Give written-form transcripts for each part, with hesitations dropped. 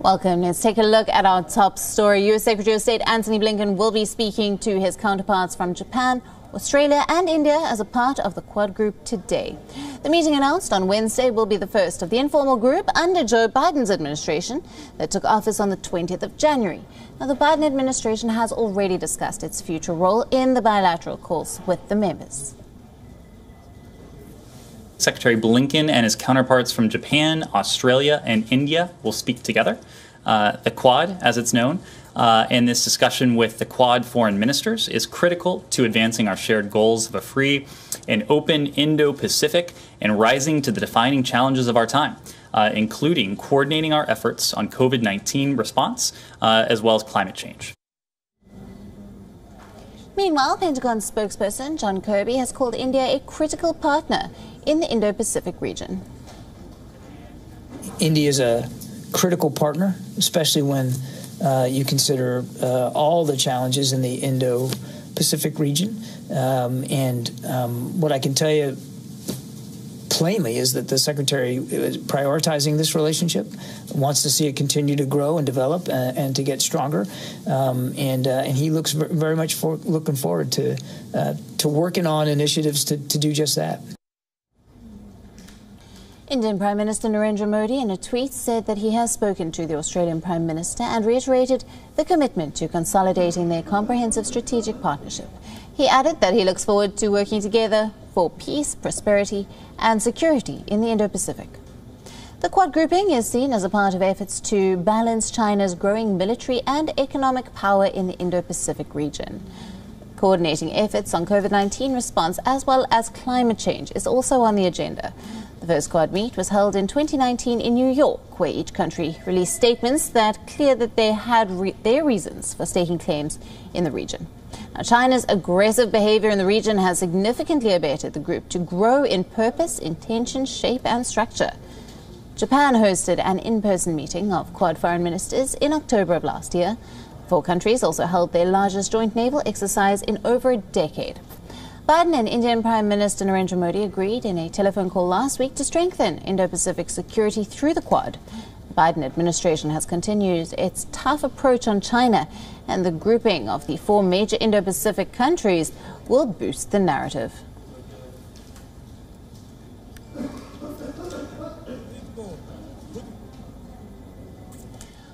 Welcome. Let's take a look at our top story. U.S. Secretary of State Antony Blinken will be speaking to his counterparts from Japan, Australia and India as a part of the Quad group today. The meeting announced on Wednesday will be the first of the informal group under Joe Biden's administration that took office on the 20th of January. Now, the Biden administration has already discussed its future role in the bilateral calls with the members. Secretary Blinken and his counterparts from Japan, Australia, and India will speak together. The Quad, as it's known, and this discussion with the Quad foreign ministers is critical to advancing our shared goals of a free and open Indo-Pacific and rising to the defining challenges of our time, including coordinating our efforts on COVID-19 response, as well as climate change. Meanwhile, Pentagon spokesperson John Kirby has called India a critical partner in the Indo-Pacific region. India is a critical partner, especially when you consider all the challenges in the Indo-Pacific region. What I can tell you plainly is that the Secretary is prioritizing this relationship, wants to see it continue to grow and develop and to get stronger. And he looks very much looking forward to working on initiatives to do just that. Indian Prime Minister Narendra Modi in a tweet said that he has spoken to the Australian Prime Minister and reiterated the commitment to consolidating their comprehensive strategic partnership. He added that he looks forward to working together for peace, prosperity and security in the Indo-Pacific. The Quad grouping is seen as a part of efforts to balance China's growing military and economic power in the Indo-Pacific region. Coordinating efforts on COVID-19 response as well as climate change is also on the agenda. The first Quad meet was held in 2019 in New York, where each country released statements that cleared that they had their reasons for staking claims in the region. Now, China's aggressive behavior in the region has significantly abetted the group to grow in purpose, intention, shape and structure. Japan hosted an in-person meeting of Quad foreign ministers in October of last year. 4 countries also held their largest joint naval exercise in over a decade. Biden and Indian Prime Minister Narendra Modi agreed in a telephone call last week to strengthen Indo-Pacific security through the Quad. The Biden administration has continued its tough approach on China, and the grouping of the 4 major Indo-Pacific countries will boost the narrative.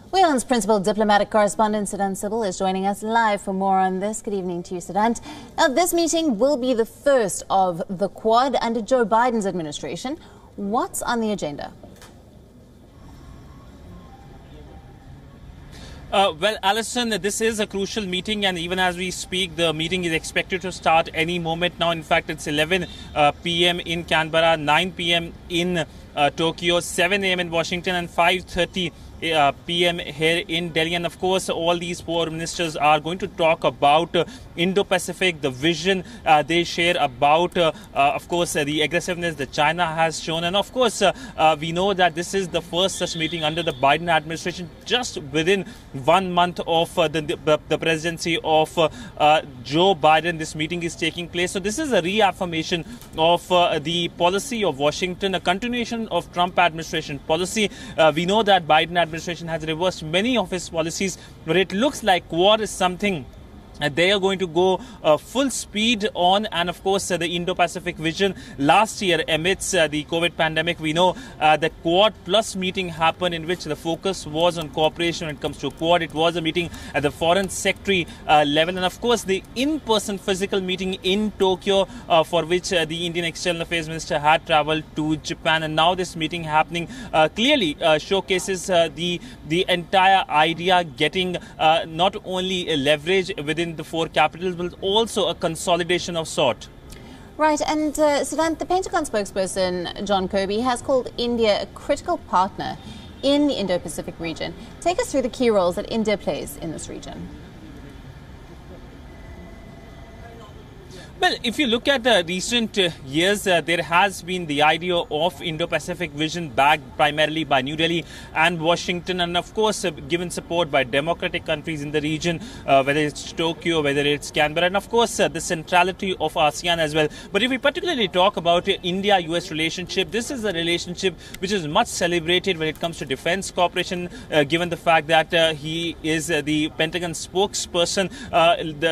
WION's principal diplomatic correspondent, Siddhant Sybil, is joining us live for more on this. Good evening to you, Siddhant. Now, this meeting will be the first of the Quad under Joe Biden's administration. What's on the agenda? Well, Alison, this is a crucial meeting, and even as we speak, the meeting is expected to start any moment now. In fact, it's 11 p.m. in Canberra, 9 p.m. in Tokyo, 7 a.m. in Washington, and 5:30 p.m. here in Delhi. And of course, all these 4 ministers are going to talk about Indo-Pacific, the vision they share about, of course, the aggressiveness that China has shown. And of course, we know that this is the first such meeting under the Biden administration, just within 1 month of the presidency of Joe Biden. This meeting is taking place. So this is a reaffirmation of the policy of Washington, a continuation of Trump administration policy. We know that Biden administration has reversed many of his policies, but it looks like Quad is something they are going to go full speed on. And of course, the Indo-Pacific vision last year amidst the COVID pandemic, we know the Quad Plus meeting happened, in which the focus was on cooperation when it comes to Quad. It was a meeting at the foreign secretary level, and of course the in-person physical meeting in Tokyo, for which the Indian External Affairs Minister had travelled to Japan. And now this meeting happening clearly showcases the entire idea getting not only a leverage within the 4 capitals, but also a consolidation of sort. Right, and Siddhant, the Pentagon spokesperson John Kirby has called India a critical partner in the Indo-Pacific region. Take us through the key roles that India plays in this region. Well, if you look at recent years, there has been the idea of Indo-Pacific vision backed primarily by New Delhi and Washington, and of course given support by democratic countries in the region, whether it's Tokyo, whether it's Canberra, and of course the centrality of ASEAN as well. But if we particularly talk about India-US relationship, this is a relationship which is much celebrated when it comes to defense cooperation, given the fact that he is the Pentagon spokesperson.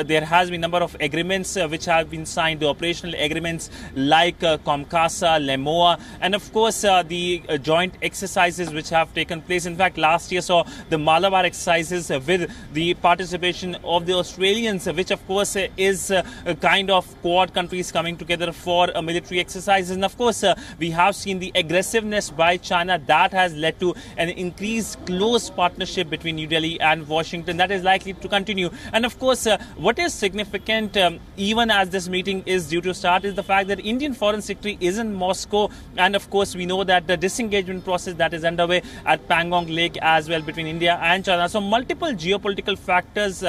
There has been a number of agreements which have been signed, the operational agreements like Comcasa, Lemoa, and of course the joint exercises which have taken place. In fact, last year saw the Malabar exercises with the participation of the Australians, which of course is a kind of Quad countries coming together for a military exercises. And of course we have seen the aggressiveness by China that has led to an increased close partnership between New Delhi and Washington that is likely to continue. And of course what is significant even as this meeting is due to start is the fact that Indian Foreign Secretary is in Moscow, and of course we know that the disengagement process that is underway at Pangong Lake as well between India and China. So multiple geopolitical factors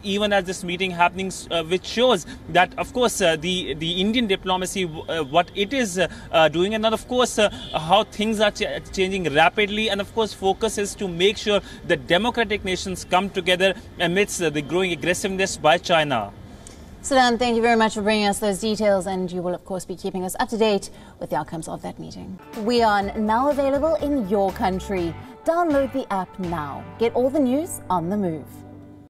even as this meeting happening, which shows that of course the Indian diplomacy, what it is doing, and of course how things are changing rapidly, and of course focus is to make sure that democratic nations come together amidst the growing aggressiveness by China. Sudan, thank you very much for bringing us those details, and you will of course be keeping us up to date with the outcomes of that meeting. WION, now available in your country. Download the app now. Get all the news on the move.